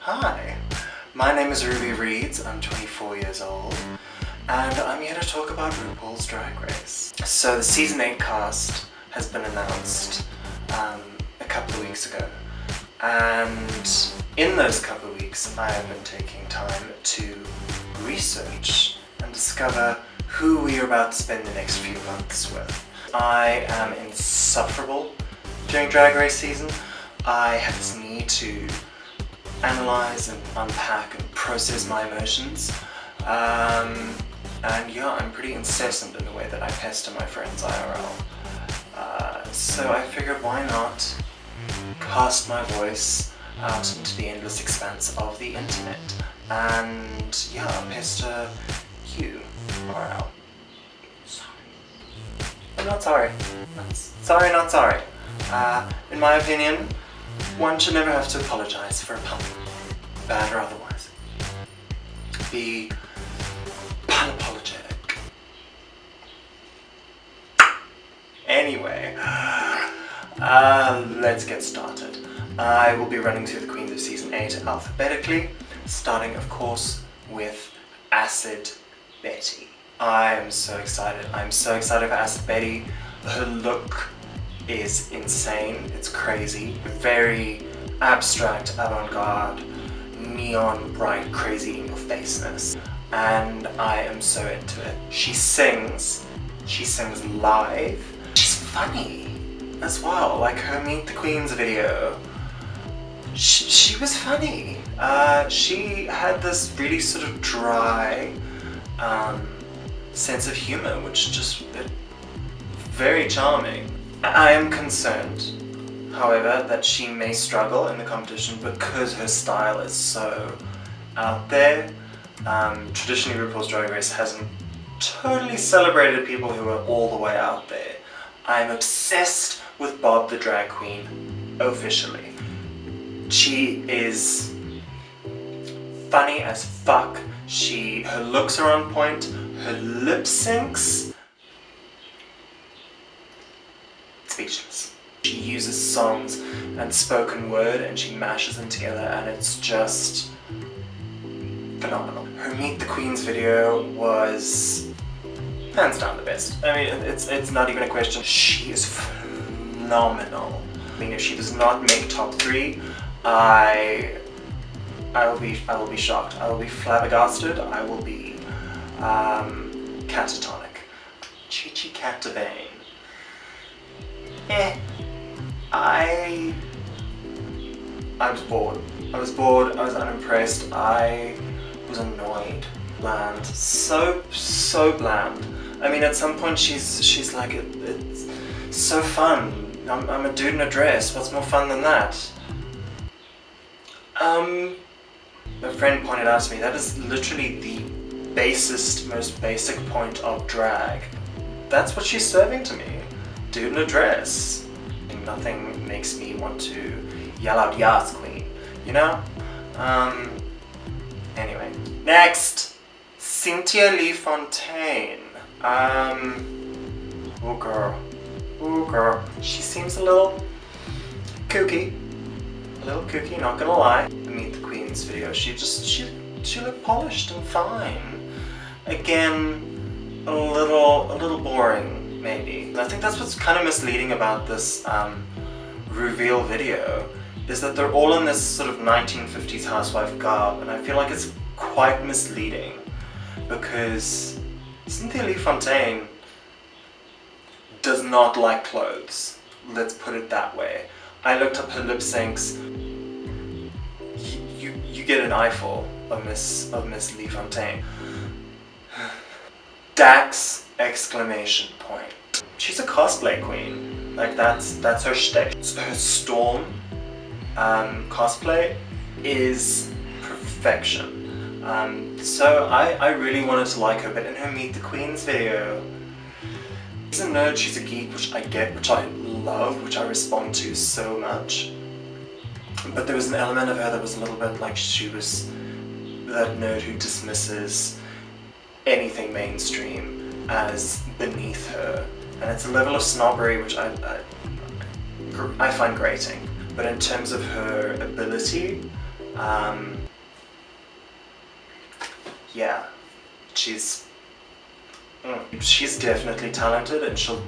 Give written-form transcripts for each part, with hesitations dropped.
Hi, my name is Ruby Reeds, I'm 24 years old, and I'm here to talk about RuPaul's Drag Race. So the Season 8 cast has been announced a couple of weeks ago, and in those couple of weeks I have been taking time to research and discover who we are about to spend the next few months with. I am insufferable during Drag Race season. I have this need to analyze and unpack and process my emotions, and yeah, I'm pretty incessant in the way that I pester my friends IRL. So I figured, why not cast my voice out into the endless expanse of the internet and yeah, pester you IRL. Sorry. I'm not sorry. Not sorry. In my opinion, one should never have to apologize for a pun, bad or otherwise. Be unapologetic. Anyway, let's get started. I will be running through the Queens of Season 8 alphabetically, starting of course with Acid Betty. I am so excited. I'm so excited for Acid Betty. Her look is insane, it's crazy, very abstract, avant-garde, neon, bright, crazy in-your-faceness, and I am so into it. She sings live, she's funny as well, like her Meet the Queens video, she was funny. She had this really sort of dry sense of humor, which just, very charming. I am concerned, however, that she may struggle in the competition because her style is so out there. Traditionally, RuPaul's Drag Race hasn't totally celebrated people who are all the way out there. I'm obsessed with Bob the Drag Queen, officially. She is funny as fuck. Her looks are on point, her lip syncs. Speechless. She uses songs and spoken word and she mashes them together and it's just phenomenal. Her Meet the Queens video was hands down the best. I mean, it's not even a question. She is phenomenal. I mean, if she does not make top 3, I will be shocked. I will be flabbergasted. I will be catatonic. Chi-chi Catavane. I was bored. I was unimpressed, I was annoyed. Bland. So bland. I mean, at some point she's like, it's so fun. I'm a dude in a dress, what's more fun than that? A friend pointed out to me, that is literally the basest, most basic point of drag. That's what she's serving to me. Dude in a dress. Nothing makes me want to yell out "Yas, Queen," you know? Anyway. Next! Cynthia Lee Fontaine. Oh girl. She seems a little kooky. Not gonna lie. The Meet the Queens video, she looked polished and fine. Again, a little boring. Maybe. I think that's what's kind of misleading about this reveal video, is that they're all in this sort of 1950s housewife garb, and I feel like it's quite misleading because Cynthia Lee Fontaine does not like clothes. Let's put it that way. I looked up her lip syncs. You get an eyeful of Miss Lee Fontaine. Dax! Exclamation point. She's a cosplay queen. Like that's her shtick. Her Storm cosplay is perfection. So I really wanted to like her, but in her Meet the Queens video, she's a nerd, she's a geek, which I get, which I love, which I respond to so much. But there was an element of her that was a little bit like she was that nerd who dismisses anything mainstream as beneath her, and it's a level of snobbery which I find grating. But in terms of her ability, Yeah, she's definitely talented and she'll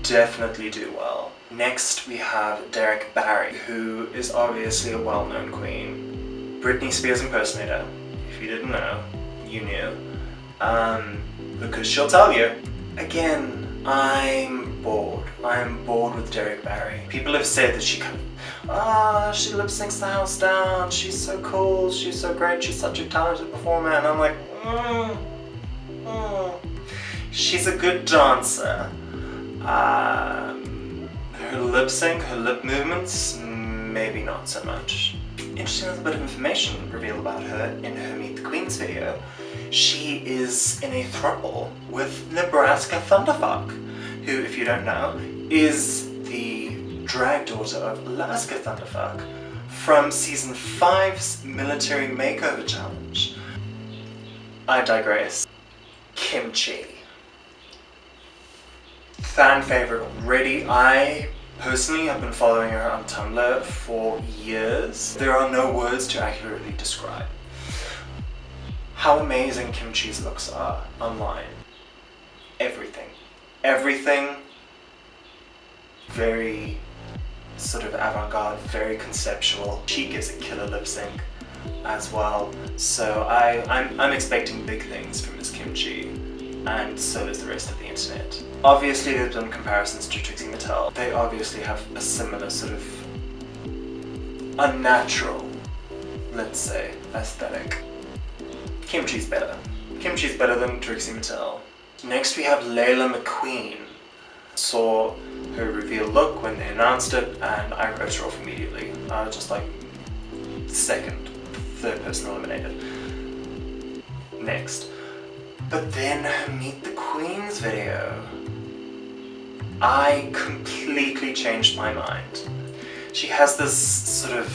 definitely do well. Next we have Derek Barry, who is obviously a well-known queen. Britney Spears impersonator. If you didn't know, you knew. Because she'll tell you. Again, I'm bored. I'm bored with Derek Barry. People have said that she she lip syncs the house down, she's so cool, she's so great, she's such a talented performer, and I'm like, she's a good dancer. Her lip sync, her lip movements, maybe not so much. Interesting little bit of information revealed about her in her Meet the Queens video. She is in a throuple with Nebraska Thunderfuck, who, if you don't know, is the drag daughter of Alaska Thunderfuck from season 5's Military Makeover Challenge. I digress. Kimchi. Fan favorite already. I personally have been following her on Tumblr for years. There are no words to accurately describe how amazing Kimchi's looks are online. Everything. Everything. Very sort of avant-garde, very conceptual. She gives a killer lip sync as well. So I'm expecting big things from Miss Kimchi, and so is the rest of the internet. Obviously there's been comparisons to Trixie Mattel. They obviously have a similar sort of unnatural, let's say, aesthetic. Kimchi's better. Kimchi's better than Trixie Mattel. Next we have Layla McQueen. Saw her reveal look when they announced it and I wrote her off immediately. I was just like, second, third person eliminated. Next. But then her Meet the Queens video, I completely changed my mind. She has this sort of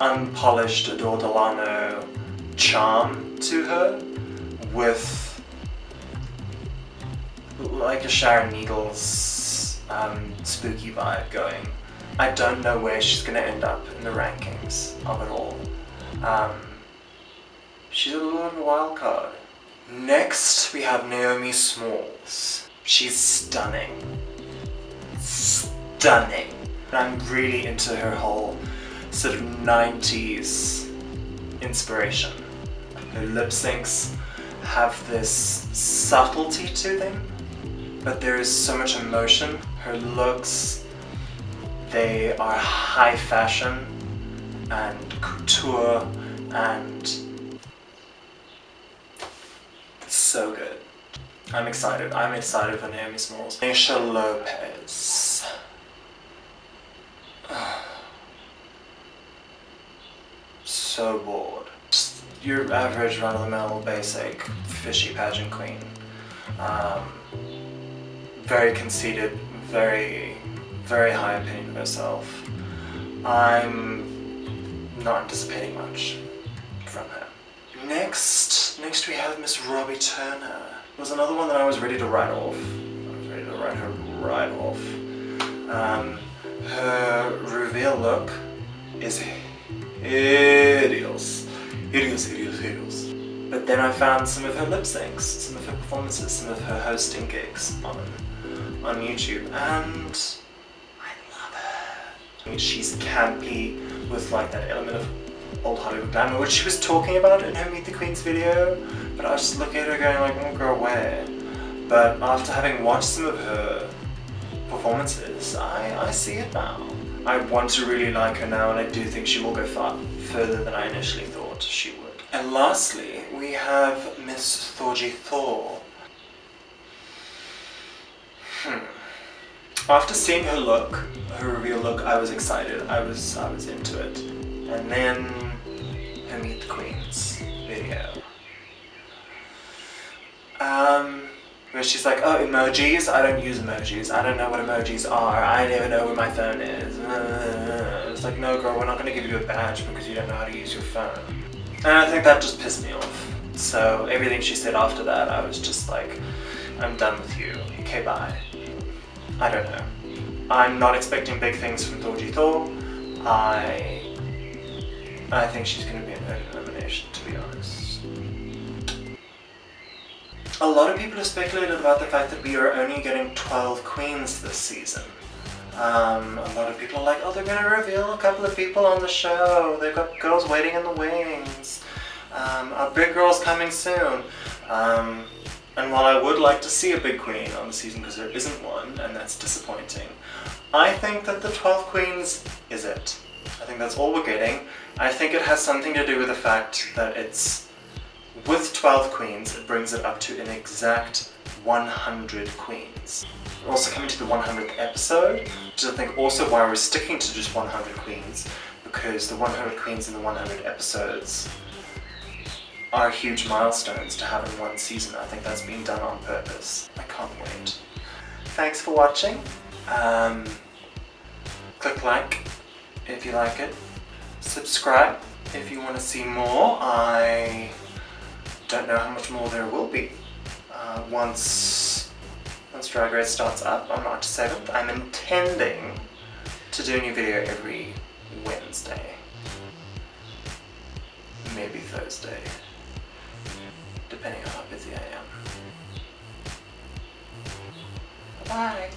unpolished Adore Delano charm to her with like a Sharon Needles spooky vibe going. I don't know where she's gonna end up in the rankings of it all. She's a little of a wild card. Next we have Naomi Smalls. She's stunning. Stunning. I'm really into her whole sort of 90s inspiration. Her lip syncs have this subtlety to them, but there is so much emotion. Her looks, they are high fashion and couture and so good. I'm excited. I'm excited for Naomi Smalls. Aisha Lopez. So bored. Just your average run-of-the-mill, basic, fishy pageant queen. Very conceited, very high opinion of herself. I'm not anticipating much from her. Next we have Miss Robbie Turner. It was another one that I was ready to write off. I was ready to write her right off. Her reveal look is hideous. Hideous. But then I found some of her lip syncs, some of her performances, some of her hosting gigs on YouTube, and I love her. She's campy with like that element of old Hollywood glamour, which she was talking about in her Meet the Queens video, but I was just looking at her going like, oh girl, where? But after having watched some of her performances, I see it now. I want to really like her now, and I do think she will go far further than I initially thought she would. And lastly, we have Miss Thorgy Thor. After seeing her look, her reveal look, I was excited. I was into it. And then her Meet the Queens video. Where she's like, oh, emojis? I don't use emojis. I don't know what emojis are. I never know where my phone is. It's like, no girl, we're not going to give you a badge because you don't know how to use your phone. And I think that just pissed me off. So everything she said after that, I was just like, I'm done with you. Okay, bye. I don't know. I'm not expecting big things from Thorgy Thor. I think she's going to be an early elimination, to be honest. A lot of people have speculated about the fact that we are only getting 12 queens this season. A lot of people are like, oh, they're going to reveal a couple of people on the show. They've got girls waiting in the wings. Our big girl's coming soon. And while I would like to see a big queen on the season because there isn't one, and that's disappointing, I think that the 12 queens is it. I think that's all we're getting. I think it has something to do with the fact that it's, with 12 queens, it brings it up to an exact 100 queens. We're also coming to the 100th episode, which is I think also why we're sticking to just 100 queens, because the 100 queens in the 100 episodes are huge milestones to have in one season. I think that's been done on purpose. I can't wait. Thanks for watching. Click like if you like it. Subscribe if you want to see more. I don't know how much more there will be. Once Drag Race starts up on March 7th, I'm intending to do a new video every Wednesday. Maybe Thursday. Depending on how busy I am. Bye!